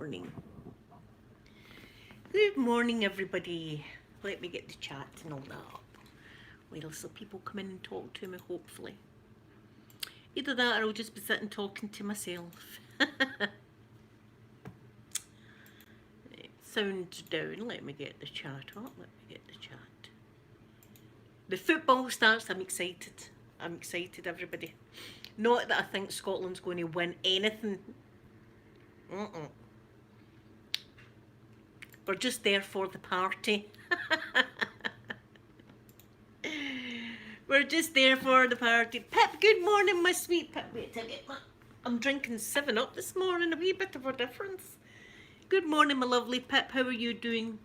morning. Good morning, everybody. Let me get the chat and all that up. Wait till people come in and talk to me, hopefully. Either that or I'll just be sitting talking to myself. Sound down. Let me get the chat up. The football starts. I'm excited. Everybody. Not that I think Scotland's going to win anything. We're just there for the party. We're just there for the party. Pip, good morning, my sweet Pip. Wait till I get my... I'm drinking 7-Up this morning, a wee bit of a difference. Good morning, my lovely Pip. How are you doing?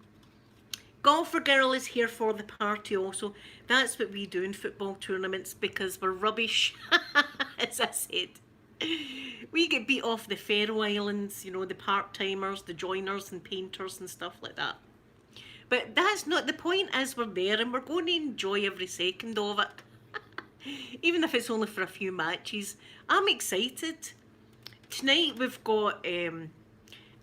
Golfer Girl is here for the party also. That's what we do in football tournaments because we're rubbish, as I said. We get beat off the Faroe Islands, you know, the part-timers, the joiners and painters and stuff like that. But that's not the point, as we're there and we're going to enjoy every second of it. Even if it's only for a few matches. I'm excited. Tonight we've got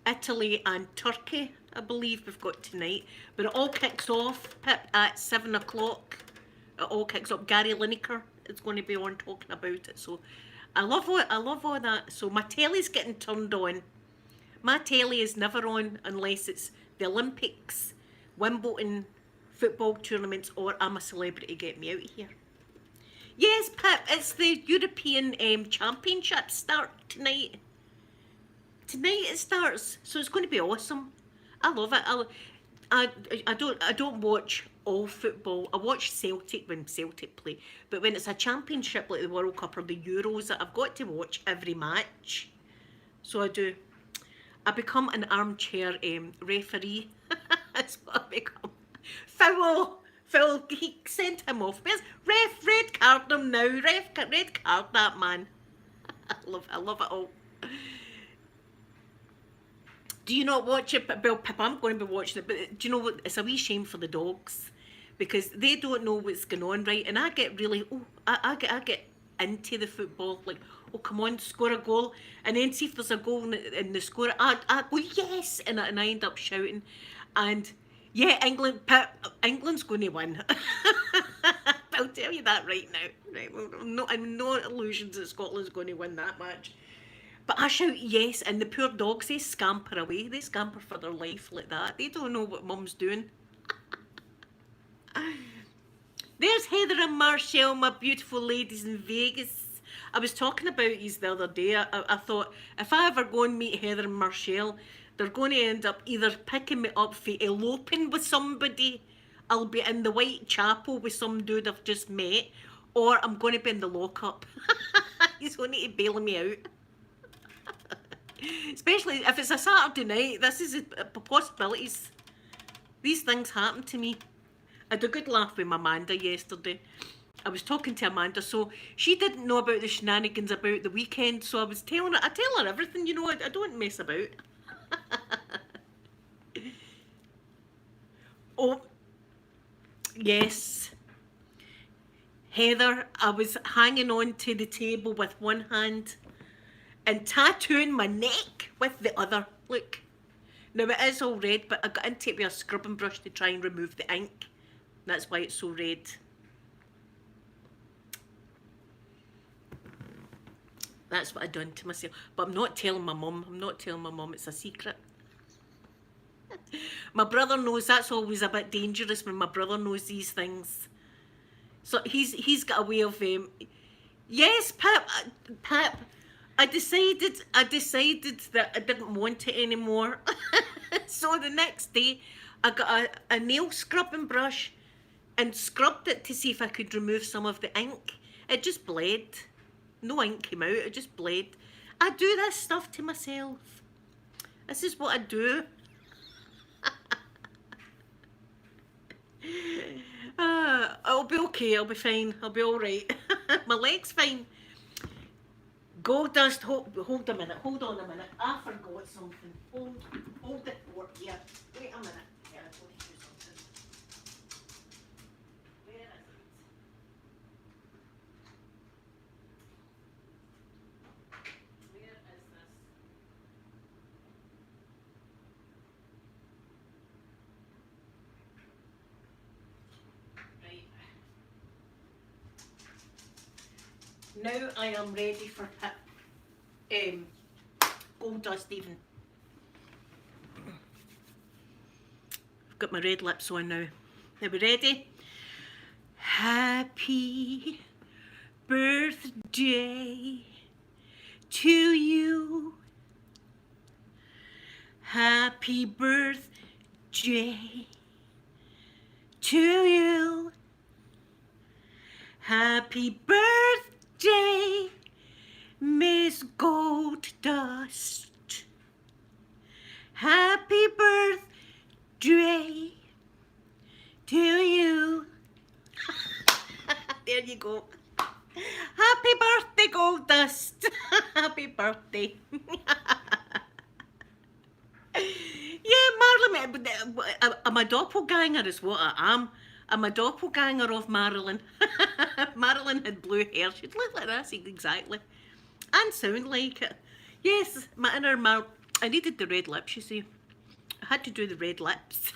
Italy and Turkey, I believe we've got tonight. But it all kicks off, Pip, at 7 o'clock. It all kicks off. Gary Lineker is going to be on talking about it. So I love all that. So my telly's getting turned on. My telly is never on unless it's the Olympics, Wimbledon, football tournaments, or I'm a Celebrity, get me out of here. Yes, Pip, it's the European Championship start tonight. Tonight it starts, so it's going to be awesome. I love it. I don't watch all football. I watch Celtic when Celtic play, but when it's a championship like the World Cup or the Euros, I've got to watch every match. So I do. I become an armchair referee. That's what I become. Foul. He sent him off. Ref, red card him now. Red card that man. I love it all. Do you not watch it? Well, Pip, I'm going to be watching it, but do you know what? It's a wee shame for the dogs because they don't know what's going on, right? And I get really, I get into the football, like, oh, come on, score a goal. And then see if there's a goal in the score. I go, yes! And I end up shouting. And yeah, England's going to win. I'll tell you that right now. Right? I'm no illusions that Scotland's going to win that match. But I shout yes, and the poor dogs, they scamper away. They scamper for their life like that. They don't know what mum's doing. There's Heather and Marshall, my beautiful ladies in Vegas. I was talking about yous the other day. I thought, if I ever go and meet Heather and Marshall, they're going to end up either picking me up for eloping with somebody, I'll be in the Whitechapel with some dude I've just met, or I'm going to be in the lockup. He's going to need to bail me out. Especially if it's a Saturday night. This is possibilities. These things happen to me. I had a good laugh with Amanda yesterday. I was talking to Amanda, so she didn't know about the shenanigans about the weekend, so I tell her everything, you know. I don't mess about. Oh, yes. Heather, I was hanging on to the table with one hand and tattooing my neck with the other. Look. Now it is all red, but I got into it with a scrubbing brush to try and remove the ink. That's why it's so red. That's what I done to myself. But I'm not telling my mum. It's a secret. My brother knows. That's always a bit dangerous when my brother knows these things. So he's got a way of yes, Pip. I decided that I didn't want it anymore. So the next day I got a nail scrubbing brush and scrubbed it to see if I could remove some of the ink. It just bled. No ink came out, it just bled. I do this stuff to myself. This is what I do. I'll be okay, I'll be fine, I'll be alright. My leg's fine. Goldust, hold a minute, hold on a minute. I forgot something. Hold it for here. Wait a minute. Yeah, I told you to do something. Where is it? Where is this? Now I am ready for gold dust even. I've got my red lips on now. Are we ready? Happy birthday to you. Happy birthday to you. Happy birthday, Miss Gold Dust. Happy birthday to you. There you go. Happy birthday, Gold Dust. Happy birthday. Yeah, Marilyn, I'm a doppelganger is what I am. I'm a doppelganger of Marilyn. Marilyn had blue hair. She'd look like this exactly. And sound like it. Yes, my inner I needed the red lips, you see. I had to do the red lips.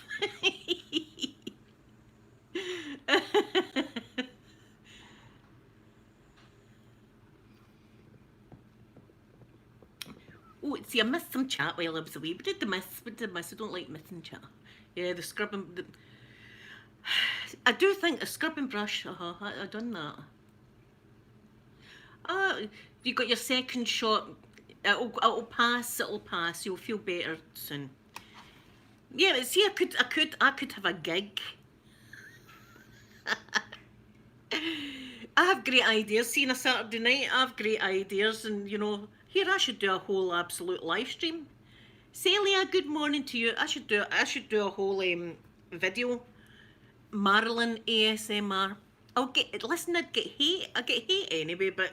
Oh, see, I missed some chat while I was away. What did I miss? What did I miss? I don't like missing chat. Yeah, the scrubbing. I do think a scrubbing brush. I done that. You got your second shot. It'll pass. It'll pass. You'll feel better soon. Yeah, see, I could have a gig. I have great ideas. See, on a Saturday night, I have great ideas, and you know, here I should do a whole absolute live stream. Celia, good morning to you. I should do a whole video. Marilyn ASMR. I'd get hate. I get hate anyway, but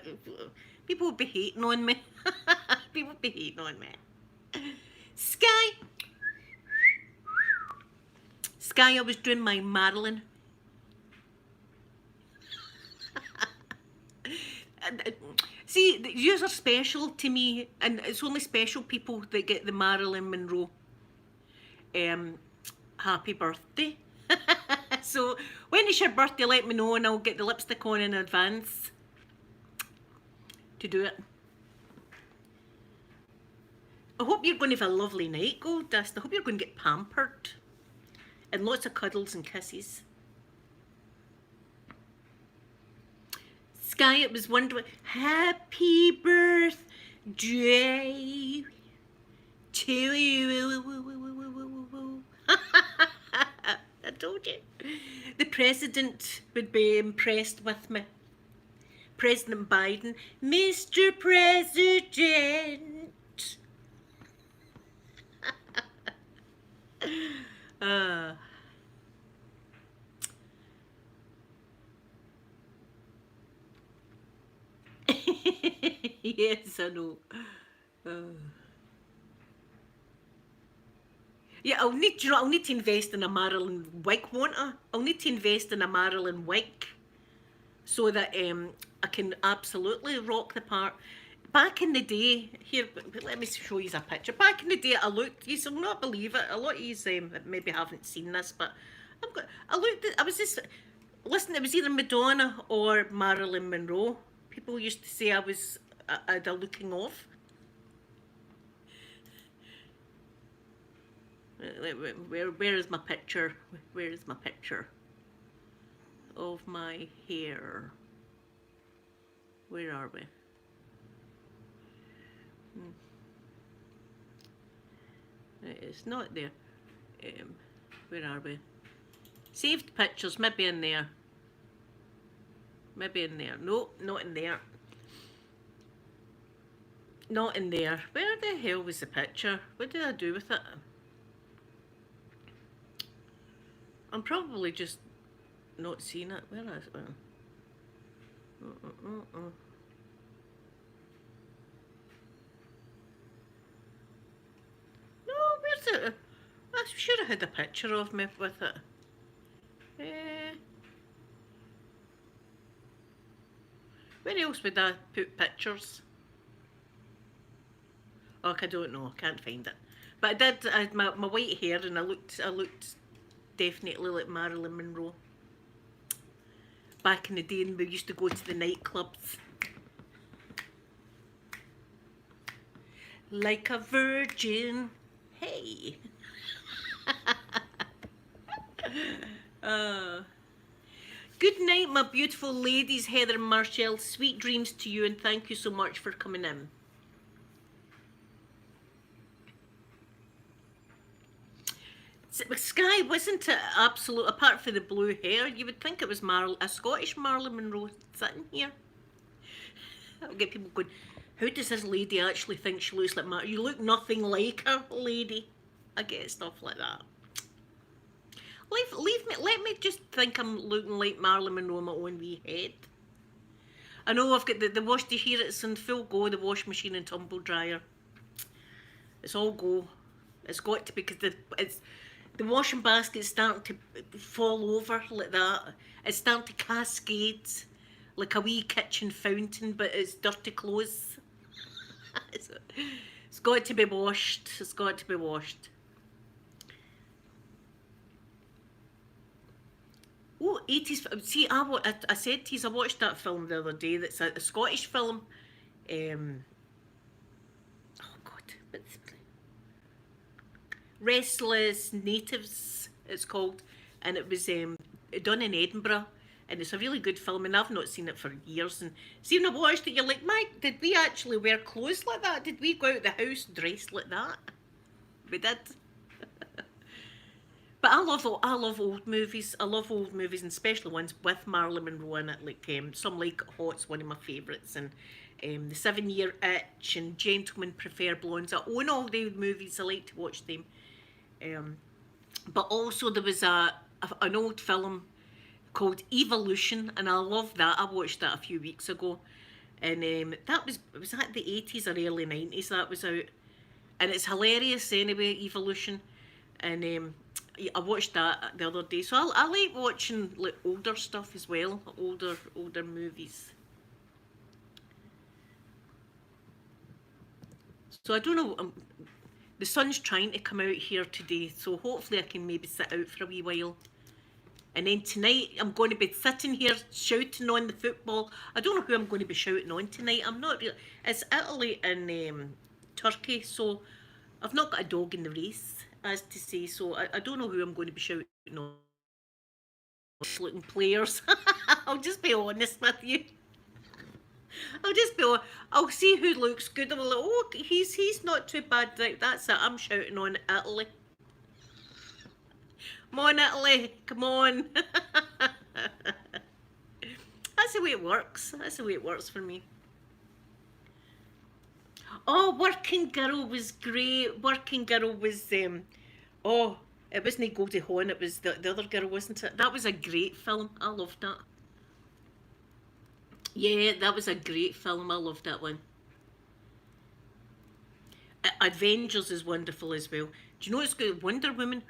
people would be hating on me. People would be hating on me. Sky, I was doing my Marilyn. See, yous are special to me, and it's only special people that get the Marilyn Monroe happy birthday. So when is your birthday, let me know and I'll get the lipstick on in advance to do it. I hope you're going to have a lovely night, Gold Dust. I hope you're going to get pampered and lots of cuddles and kisses. Sky, it was wonderful. Happy birthday to you. I told you. The president would be impressed with me. President Biden. Mr. President. Yes, I know. Yeah, I'll need to invest in a Marilyn wig, won't I? I'll need to invest in a Marilyn wig so that I can absolutely rock the part. Back in the day, here, let me show you a picture. Back in the day, I looked, you will not believe it, a lot of you maybe haven't seen this, but I was just, listen, it was either Madonna or Marilyn Monroe. People used to say I had a looking off. Where is my picture? Where is my picture of my hair? Where are we? It's not there. Where are we? Saved pictures, maybe in there. Maybe in there. No, not in there. Not in there. Where the hell was the picture? What did I do with it? I'm probably just not seeing it. Where is it? No, where's it? I should have had a picture of me with it. Where else would I put pictures? Oh, I don't know. I can't find it. But I did. I had my white hair, and I looked definitely like Marilyn Monroe. Back in the day, and we used to go to the nightclubs. like a virgin. Hey. uh, Good night, my beautiful ladies, Heather and Marshall. Sweet dreams to you, and thank you so much for coming in. Sky, wasn't it absolute, apart from the blue hair, you would think it was a Scottish Marilyn Monroe sitting here. I'll get people going, how does this lady actually think she looks like Marilyn? You look nothing like her, lady. I get stuff like that. Leave me, let me just think I'm looking like Marilyn Monroe in my own wee head. I know I've got the wash, to hear it's in full go, the wash machine and tumble dryer. It's all go. It's got to be, because the washing basket's starting to fall over like that. It's starting to cascade like a wee kitchen fountain, but it's dirty clothes. It's got to be washed. It's got to be washed. Oh, 80s. See, I said to you, I watched that film the other day. That's a Scottish film. Oh God, what's Restless Natives, it's called, and it was done in Edinburgh, and it's a really good film, and I've not seen it for years. And see, when I watched it, you're like, Mike, did we actually wear clothes like that? Did we go out the house dressed like that? We did. But I love old movies. I love old movies, and especially ones with Marilyn Monroe in it. Like Some Like It Hot's one of my favourites, and The 7 Year Itch, and Gentlemen Prefer Blondes. I own all the movies. I like to watch them. But also there was an old film called Evolution, and I love that. I watched that a few weeks ago, and that was that the 80s or early 90s that was out, and it's hilarious anyway. Evolution, and I watched that the other day. So I like watching like older stuff as well, older movies. So I don't know. The sun's trying to come out here today, so hopefully I can maybe sit out for a wee while. And then tonight I'm going to be sitting here shouting on the football. I don't know who I'm going to be shouting on tonight. I'm not really. It's Italy and Turkey, so I've not got a dog in the race, as to say. So I don't know who I'm going to be shouting on. Looking players. I'll just be honest with you. I'll see who looks good. I'm like, oh, he's not too bad. Right, that's it. I'm shouting on Italy. Come on, Italy. Come on. That's the way it works. That's the way it works for me. Oh, Working Girl was great. Working Girl was oh, it wasn't Goldie Hawn, it was the other girl, wasn't it? That was a great film. I loved that. Yeah, that was a great film. I loved that one. Avengers is wonderful as well. Do you know it's got Wonder Woman?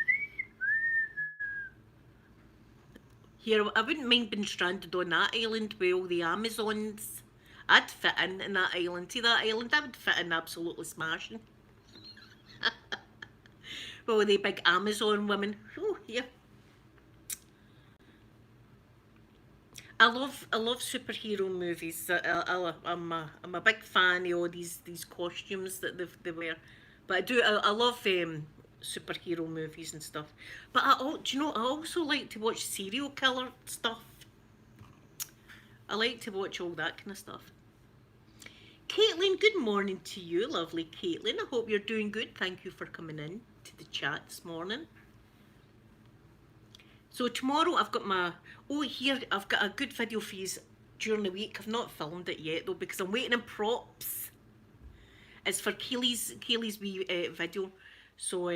Here, I wouldn't mind being stranded on that island with all the Amazons. I'd fit in that island. See that island? I would fit in absolutely smashing. Well, the big Amazon women. Oh, yeah. I love superhero movies. I'm a big fan of all these costumes that they wear, but I love superhero movies and stuff. But do you know, I also like to watch serial killer stuff. I like to watch all that kind of stuff. Caitlin, good morning to you, lovely Caitlin. I hope you're doing good. Thank you for coming in to the chat this morning. So tomorrow I've got I've got a good video for you during the week. I've not filmed it yet though, because I'm waiting on props. It's for Kaylee's wee video. So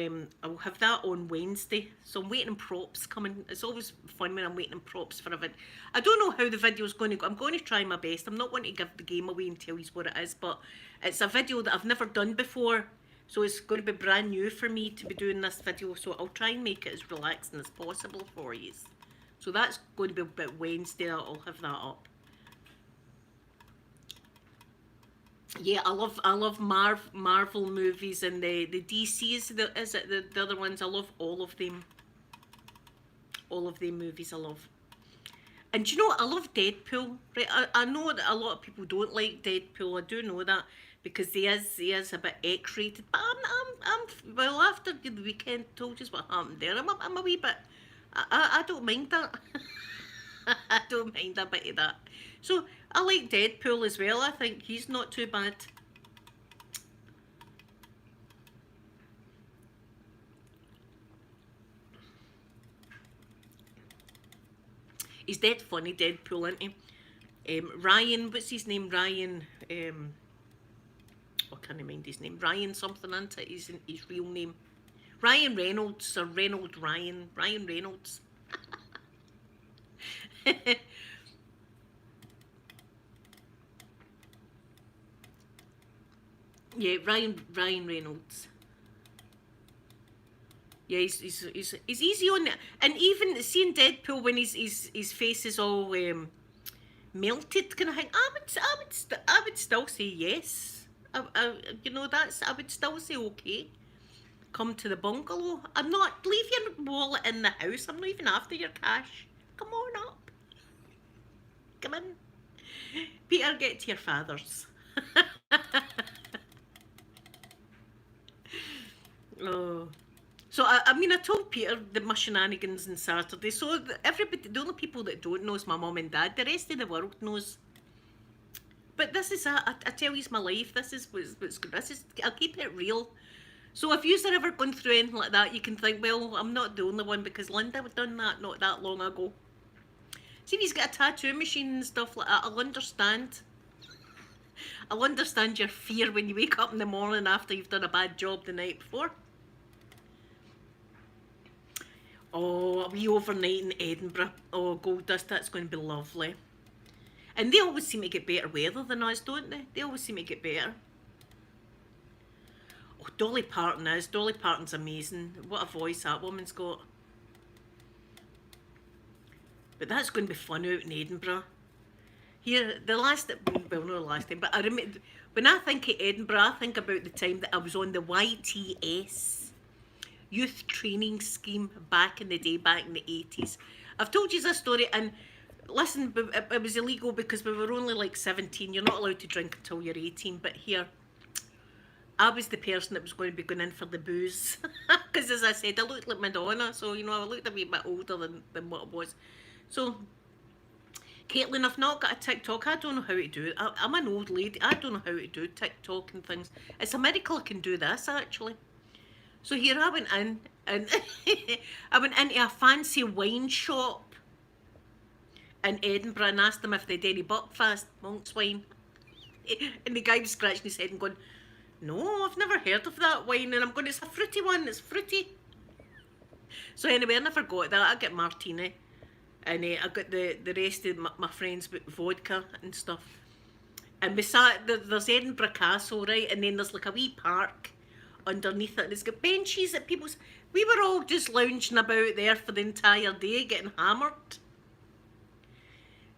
I'll have that on Wednesday. So I'm waiting on props coming. It's always fun when I'm waiting on props for a vid. I don't know how the video's going to go. I'm going to try my best. I'm not going to give the game away and tell you what it is, but it's a video that I've never done before. So it's going to be brand new for me to be doing this video. So I'll try and make it as relaxing as possible for you. So that's going to be about Wednesday. I'll have that up. Yeah, I love Marvel movies, and the DC's the other ones. I love all of them. All of them movies I love. And you know what? I love Deadpool. Right? I know that a lot of people don't like Deadpool. I do know that. because he is a bit X-rated. But well, after the weekend, told you what happened there. I'm a wee bit. I don't mind that. I don't mind a bit of that. So I like Deadpool as well. I think he's not too bad. He's dead funny, Deadpool, isn't he? Ryan, what's his name? Ryan. I can't mind his name. Ryan something, isn't it? His real name. Ryan Reynolds or Reynolds Ryan. Ryan Reynolds. Yeah, Ryan Reynolds. Yeah, he's easy on it, and even seeing Deadpool when his face is all melted, kind of thing. I would still say yes. I would still say okay. Come to the bungalow. I'm not. Leave your wallet in the house. I'm not even after your cash. Come on up. Come in. Peter, get to your father's. Oh. So I told Peter my shenanigans on Saturday. So everybody, the only people that don't know is my mum and dad. The rest of the world knows. But this is I tell you, my life. This is what's good. I'll keep it real. So if you're ever going through anything like that, you can think, well, I'm not the only one because Linda had done that not that long ago. See, if he's got a tattoo machine and stuff like that, I'll understand. I'll understand your fear when you wake up in the morning after you've done a bad job the night before. Oh, a wee overnight in Edinburgh. Oh, Gold Dust, that's going to be lovely. And they always seem to get better weather than us, don't they? They always seem to get better. Oh, Dolly Parton is. Dolly Parton's amazing. What a voice that woman's got. But that's going to be fun out in Edinburgh. Here, well, not the last time, but I remember, when I think of Edinburgh, I think about the time that I was on the YTS. Youth training scheme back in the day, back in the 80s. I've told you this story, and listen, it was illegal because we were only like 17. You're not allowed to drink until you're 18, but here, I was the person that was going to be going in for the booze. Because as I said, I looked like Madonna, so, I looked a wee bit older than what I was. So, Caitlin, I've not got a TikTok. I don't know how to do it. I'm an old lady. I don't know how to do TikTok and things. It's a miracle I can do this, actually. So here I went in, and I went into a fancy wine shop in Edinburgh and asked them if they'd any Buckfast Monk's wine. And the guy was scratching his head and going, no, I've never heard of that wine. And I'm going, it's a fruity one, it's fruity. So anyway, I never got that. I got martini. And I got the rest of my friends with vodka and stuff. And beside, there's Edinburgh Castle, right? And then there's like a wee park underneath it, and it's got benches that people's. We were all just lounging about there for the entire day, getting hammered.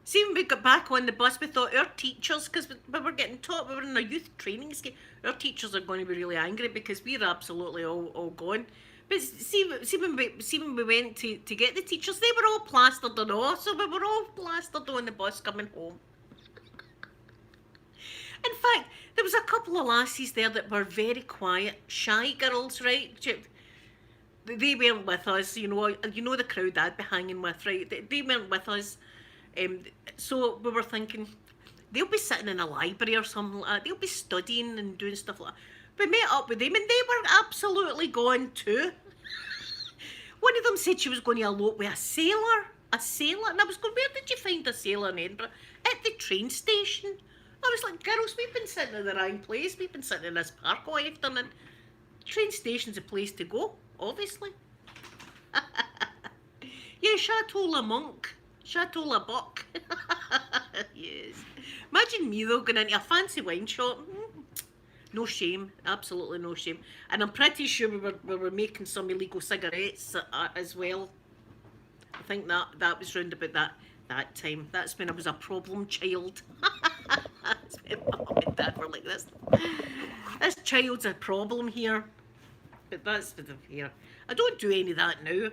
See, when we got back on the bus, we thought our teachers, because we were getting taught, we were in a youth training scheme, our teachers are going to be really angry because we're absolutely all gone. But see when we went to get the teachers, they were all plastered and all, so we were all plastered on the bus coming home. In fact, there was a couple of lassies there that were very quiet, shy girls, right? They weren't with us, the crowd I'd be hanging with, right? They weren't with us. So we were thinking, they'll be sitting in a library or something like that. They'll be studying and doing stuff like that. We met up with them and they were absolutely gone too. One of them said she was going to elope with a sailor. A sailor? And I was going, where did you find a sailor in Edinburgh? At the train station. I was like, girls, we've been sitting in the wrong place. We've been sitting in this park all afternoon. Train station's a place to go, obviously. Yeah, Chateau La Monk. Chateau La Buck. Yes. Imagine me, though, going into a fancy wine shop. No shame. Absolutely no shame. And I'm pretty sure we were making some illegal cigarettes as well. I think that was round about that time. That's when I was a problem child. That's when mum and dad were like this. This child's a problem here. But that's for the here. I don't do any of that now.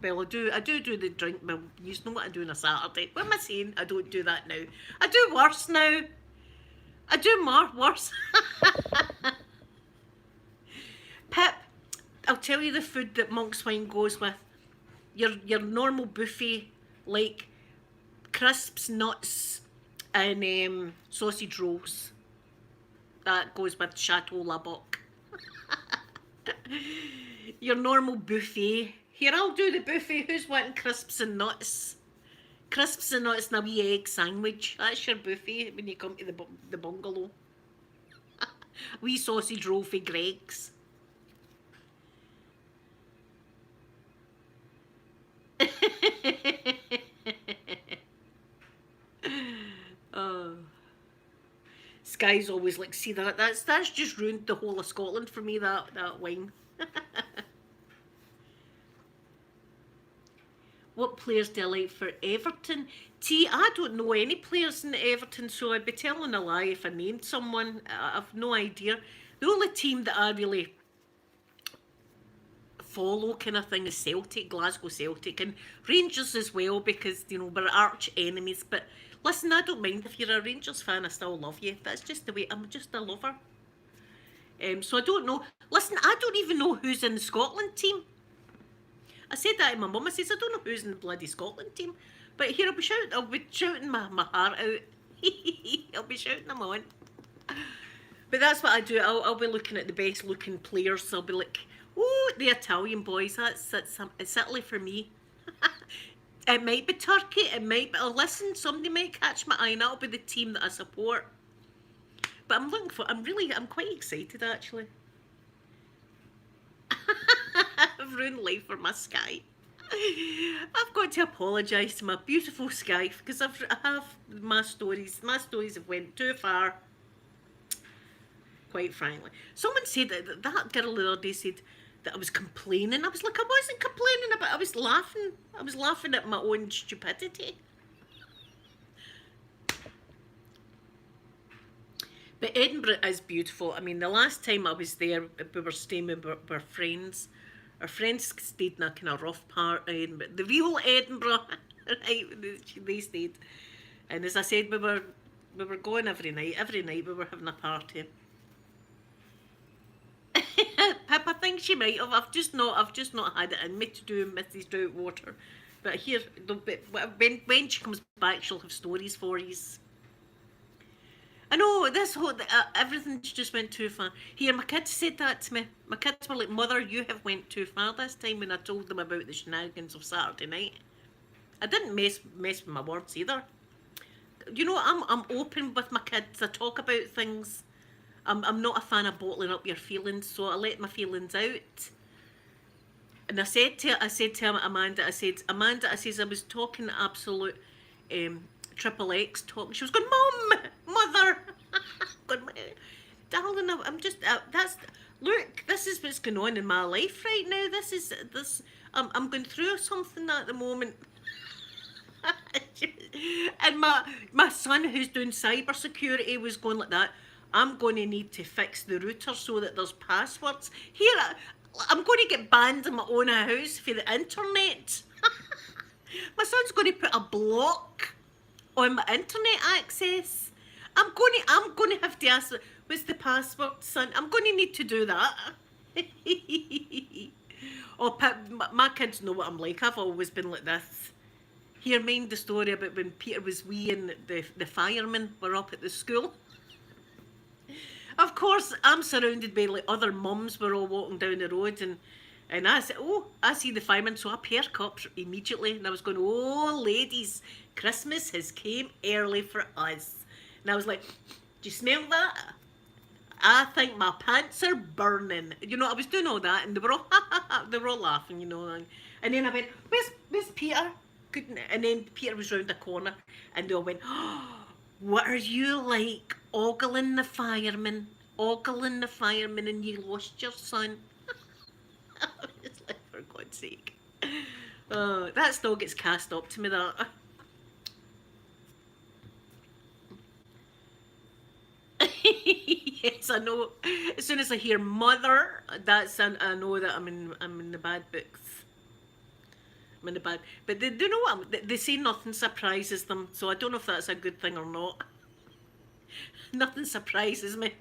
Well, I do the drink. Well, you know what I do on a Saturday. What am I saying? I don't do that now. I do worse now. I do more worse. Pip, I'll tell you the food that monk's wine goes with. Your normal buffet, like crisps, nuts, and sausage rolls. That goes with Chateau Laboc. Your normal buffet. Here, I'll do the buffet. Who's wanting crisps and nuts? Crisps and nuts and a wee egg sandwich. That's your buffet when you come to the bungalow. Wee sausage roll for Greg's. Oh. Sky's always like, see that's just ruined the whole of Scotland for me, that wine. What players do I like for Everton? I don't know any players in Everton, so I'd be telling a lie if I named someone. I've no idea. The only team that I really follow kind of thing is Celtic, Glasgow Celtic, and Rangers as well, because we're arch enemies. But listen, I don't mind if you're a Rangers fan. I still love you. That's just the way. I'm just a lover. So I don't know. Listen, I don't even know who's in the Scotland team. I said that to my mum. I says I don't know who's in the bloody Scotland team. But here I'll be shouting my heart out. I'll be shouting them on. But that's what I do. I'll be looking at the best looking players. I'll be like, oh, the Italian boys. It's Italy for me. It might be Turkey. It might be. Oh, listen, somebody might catch my eye, and that'll be the team that I support. But I'm quite excited actually. I've ruined life for my Sky. I've got to apologise to my beautiful Sky because I have my stories. My stories have went too far. Quite frankly, someone said that girl the other day said that I was complaining. I was like, I wasn't complaining about. I was laughing. I was laughing at my own stupidity. But Edinburgh is beautiful. I mean, the last time I was there, we were staying with our friends. Our friends stayed in a kind of rough part of Edinburgh. The real Edinburgh, right? They stayed. And as I said, we were going every night. Every night we were having a party. Pip, I think she might have. I've just not had it in me to do Mrs. Droughtwater. But here, when she comes back, she'll have stories for you. I know, this whole, everything just went too far. Here, my kids said that to me. My kids were like, Mother, you have went too far this time when I told them about the shenanigans of Saturday night. I didn't mess with my words either. I'm open with my kids. I talk about things. I'm not a fan of bottling up your feelings, so I let my feelings out. And I said to Amanda, I says I was talking absolute triple X talk. She was going, Mum, Mother. Going, darling, I'm just look. This is what's going on in my life right now. I'm going through something at the moment. And my son, who's doing cyber security, was going like that. I'm going to need to fix the router so that there's passwords. Here, I'm going to get banned in my own house for the internet. My son's going to put a block on my internet access. I'm going to have to ask, what's the password, son? I'm going to need to do that. Oh, my kids know what I'm like. I've always been like this. Here, mind the story about when Peter was wee and the firemen were up at the school. Of course, I'm surrounded by like other mums. We're all walking down the road, and I said, "Oh, I see the fireman." So I perk up immediately, and I was going, "Oh, ladies, Christmas has came early for us." And I was like, "Do you smell that? I think my pants are burning." I was doing all that, and they were all laughing, And then I went, "Where's Peter?" And then Peter was round the corner, and they all went, "Oh, what are you like? Ogling the fireman, and you lost your son." I was like, for God's sake. That still gets cast up to me, that. Yes, I know. As soon as I hear mother, I know that I'm in the bad books. I'm in the bad. But they do know what they say. Nothing surprises them, so I don't know if that's a good thing or not. Nothing surprises me.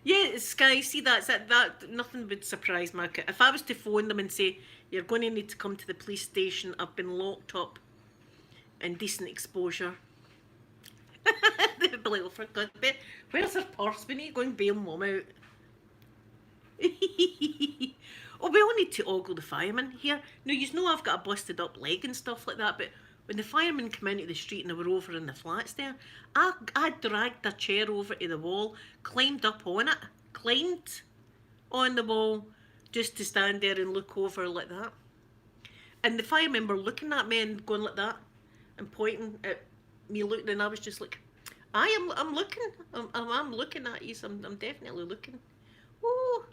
Yeah, Sky, see that nothing would surprise me. If I was to phone them and say, you're going to need to come to the police station, I've been locked up, indecent exposure. They'd be like, oh, for God's sake, where's her purse? We need to go and bail mum out. Oh, we all need to ogle the firemen here. Now, you know I've got a busted up leg and stuff like that, but when the firemen came into the street and they were over in the flats there, I dragged a chair over to the wall, climbed up on it, climbed on the wall just to stand there and look over like that. And the firemen were looking at me and going like that and pointing at me looking, and I was just like, I'm looking. I'm looking at you, so I'm definitely looking. Oh.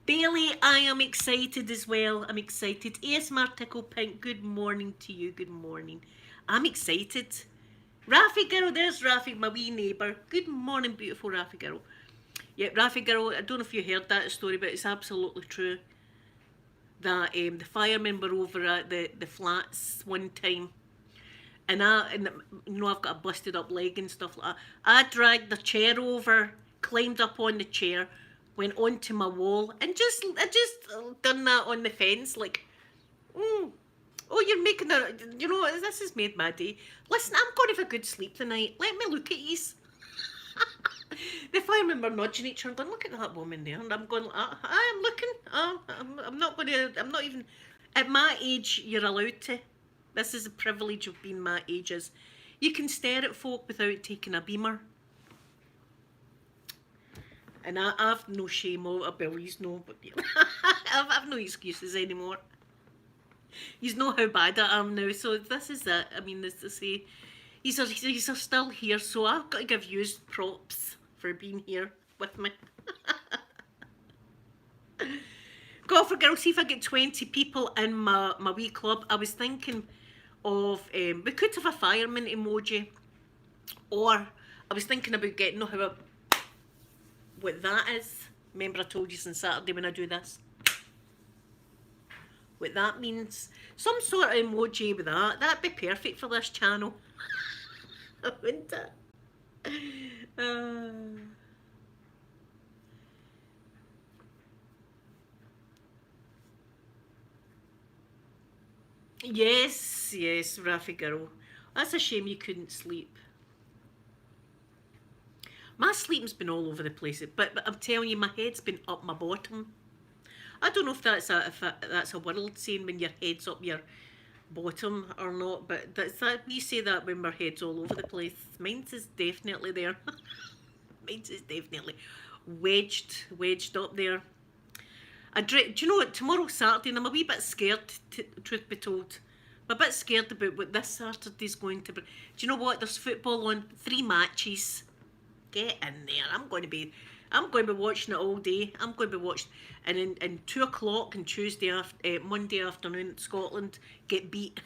Bailey, I am excited as well. I'm excited. ASMR Tickle Pink, good morning to you. Good morning. I'm excited. Rafi girl, there's Rafi, my wee neighbour. Good morning, beautiful Rafi girl. Yeah, Rafi girl, I don't know if you heard that story, but it's absolutely true. That the firemen were over at the flats one time. And you know, I've got a busted up leg and stuff like that. I dragged the chair over, climbed up on the chair, went onto my wall, and I just done that on the fence, like, oh, you're making you know, this has made my day. Listen, I'm going to have a good sleep tonight. Let me look at yous. The firemen were nudging each other, going, look at that woman there, and I'm going, I am looking. I'm not going to. I'm not even. At my age, you're allowed to. This is the privilege of being my age. Is you can stare at folk without taking a beamer. And I've no shame over Billy's no, but I've no excuses anymore. You know how bad I am now, so this is it. I mean, this to say, he's still here, so I've got to give you props for being here with me. God for girls, see if I get 20 people in my wee club. I was thinking of, we could have a fireman emoji, or I was thinking about getting, what that is. Remember I told you since Saturday when I do this? What that means. Some sort of emoji with that. That'd be perfect for this channel. Wouldn't it? Yes, Rafi girl. That's a shame you couldn't sleep. My sleeping's been all over the place, but I'm telling you, my head's been up my bottom. I don't know if that's a world saying when your head's up your bottom or not, but we say that when our head's all over the place. Mine's is definitely there. Mine's is definitely wedged up there. Do you know what? Tomorrow's Saturday, and I'm a wee bit scared. Truth be told, I'm a bit scared about what this Saturday's going to be. Do you know what? There's football on, 3 matches. Get in there. I'm going to be watching it all day. I'm going to be watching, and in 2 o'clock on Monday afternoon, Scotland get beat.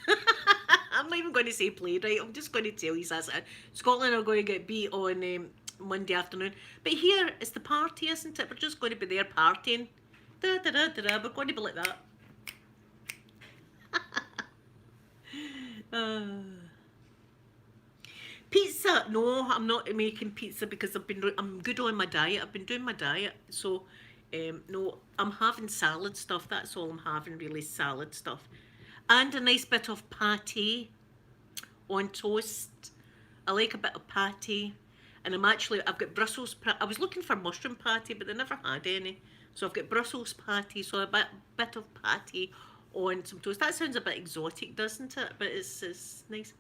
I'm not even going to say play, right? I'm just going to tell you that's it. Scotland are going to get beat on Monday afternoon. But here it's the party, isn't it? We're just going to be there partying. Da, da, da, da, da. We're going to be like that. Pizza? No, I'm not making pizza because I'm good on my diet. I've been doing my diet, so no, I'm having salad stuff. That's all I'm having, really, salad stuff, and a nice bit of pâté on toast. I like a bit of pâté, and I've got Brussels. I was looking for mushroom pâté, but they never had any, so I've got Brussels pâté. So a bit of pâté on some toast. That sounds a bit exotic, doesn't it? But it's nice.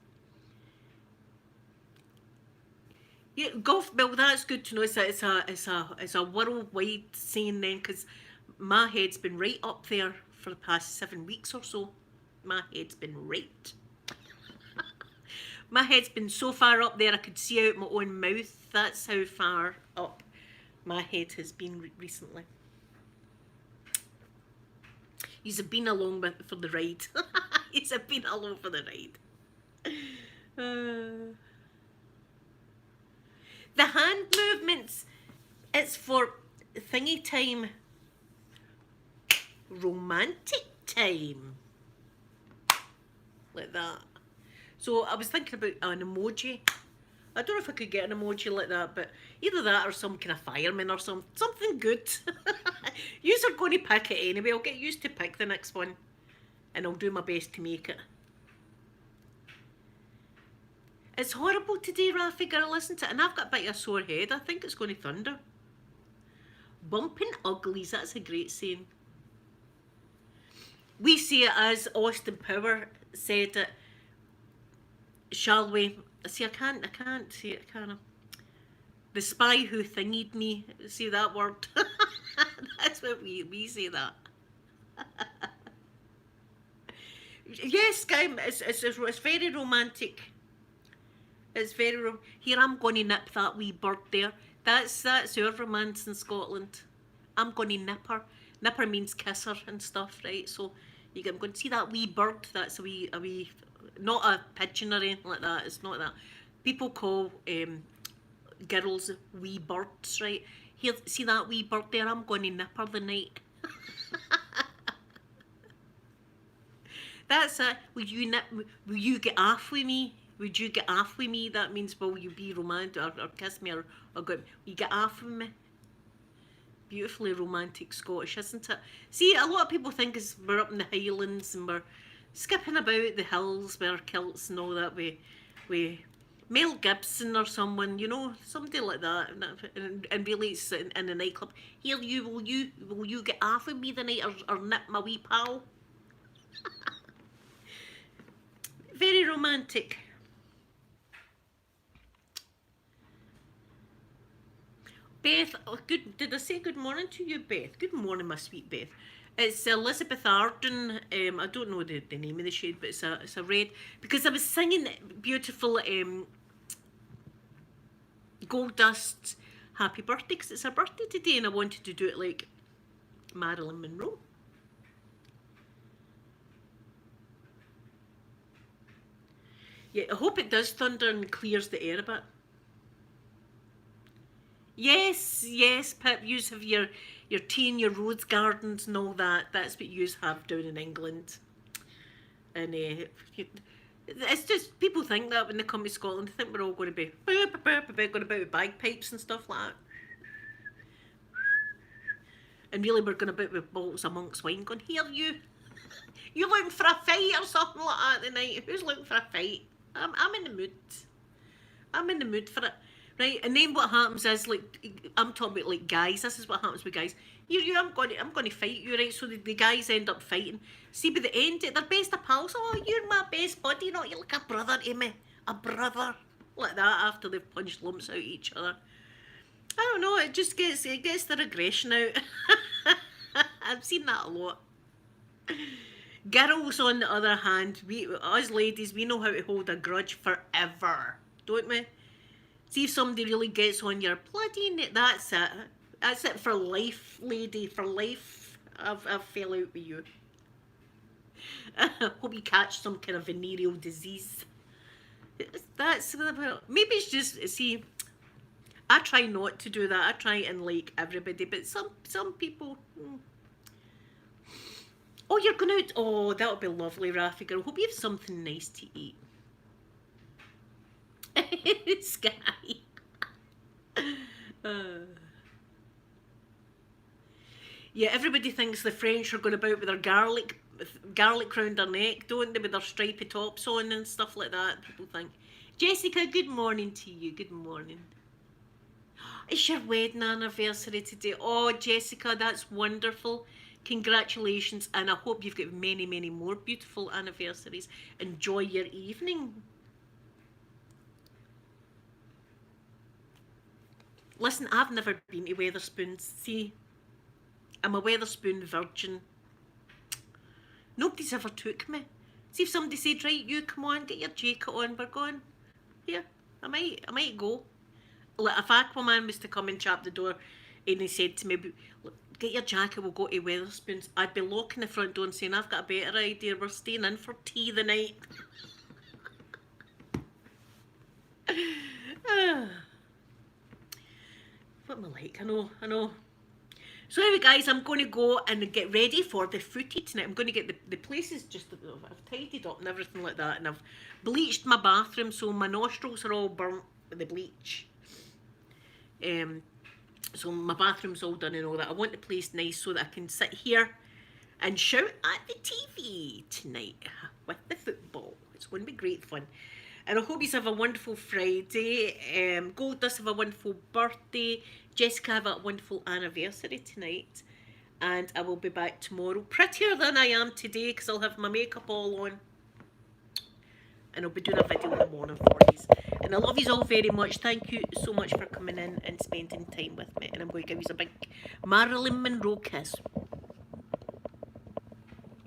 Yeah, golf. Well, that's good to know. It's a worldwide saying then, because my head's been right up there for the past 7 weeks or so. My head's been right. My head's been so far up there I could see out my own mouth. That's how far up my head has been recently. He's been along for the ride. He's been along for the ride. The hand movements, it's for thingy time. Romantic time. Like that. So I was thinking about an emoji. I don't know if I could get an emoji like that, but either that or some kind of fireman or something good. Yous are going to pick it anyway. I'll get used to pick the next one, and I'll do my best to make it. It's horrible today, Rafi girl, listen to it, and I've got a bit of a sore head. I think it's going to thunder. Bumping uglies, that's a great saying. We see it as Austin Power said it. Shall we? See, I can't say it, can I? The spy who thingied me. See that word? That's what we say that. Yes, Guy, it's very romantic. It's very here. I'm going to nip that wee bird there. That's our romance in Scotland. I'm going to nip her. Nip her means kiss her and stuff, right? So I'm going to see that wee bird. That's a wee, not a pigeon or anything like that. It's not that. People call girls wee birds, right? Here, see that wee bird there? I'm going to nip her the night. That's it. Will you get off with me? Would you get off with me? That means, will you be romantic or kiss me or go? Will you get off with me? Beautifully romantic Scottish, isn't it? See, a lot of people think we're up in the Highlands and we're skipping about the hills with our kilts and all that. We Mel Gibson or someone, somebody like that, and really it's in a nightclub. Here, will you get off with me tonight or nip my wee pal? Very romantic. Beth, good. Did I say good morning to you, Beth? Good morning, my sweet Beth. It's Elizabeth Arden. I don't know the name of the shade, but it's a red. Because I was singing beautiful Gold Dust happy birthday, because it's her birthday today, and I wanted to do it like Marilyn Monroe. Yeah, I hope it does thunder and clears the air a bit. Yes, Pip, you have your tea in your rose gardens and all that. That's what you have down in England. And it's just, people think that when they come to Scotland, they think we're all going to be going about with bagpipes and stuff like that. And really we're going about with bottles of monk's wine going, here you looking for a fight or something like that tonight? Who's looking for a fight? I'm in the mood. I'm in the mood for it. Right, and then what happens is, like, I'm talking about like guys. This is what happens with guys. I'm going to fight you, right? So the guys end up fighting. See, by the end, they're best of pals. Oh, you're my best buddy, you're like a brother to me, a brother, like that. After they've punched lumps out of each other, I don't know. It just gets their aggression out. I've seen that a lot. Girls, on the other hand, us ladies, we know how to hold a grudge forever, don't we? See if somebody really gets on your bloody net. That's it. That's it for life, lady. For life. I've fell out with you. Hope you catch some kind of venereal disease. That's maybe it's just, see, I try not to do that. I try and like everybody, but some people. Oh, you're going out. Oh, that would be lovely, Rafi girl. Hope you have something nice to eat. Sky. Yeah, everybody thinks the French are going about with their garlic round their neck, don't they, with their stripy tops on and stuff like that. People think. Jessica, good morning to you. Good morning. It's your wedding anniversary today. Oh, Jessica, that's wonderful. Congratulations, and I hope you've got many, many more beautiful anniversaries. Enjoy your evening. Listen, I've never been to Weatherspoons. See, I'm a Weatherspoon virgin. Nobody's ever took me. See if somebody said, right, you come on, get your jacket on, we're going. Here, I might go. Like if Aquaman was to come and chap the door and he said to me, get your jacket, we'll go to Weatherspoons, I'd be locking the front door and saying, I've got a better idea, we're staying in for tea the night. What am I like? I know. So anyway, guys, I'm going to go and get ready for the footy tonight. I'm going to get the places just, I've tidied up and everything like that, and I've bleached my bathroom so my nostrils are all burnt with the bleach. So my bathroom's all done and all that. I want the place nice so that I can sit here and shout at the TV tonight with the football. It's going to be great fun. And I hope you have a wonderful Friday. Gold does have a wonderful birthday. Jessica have a wonderful anniversary tonight. And I will be back tomorrow, prettier than I am today, because I'll have my makeup all on. And I'll be doing a video in the morning for you. And I love you all very much. Thank you so much for coming in and spending time with me. And I'm going to give you a big Marilyn Monroe kiss.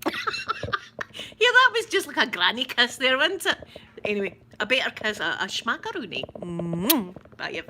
Yeah, that was just like a granny kiss there, wasn't it? Anyway, a better kiss, a schmackaroonie. Bye, everyone.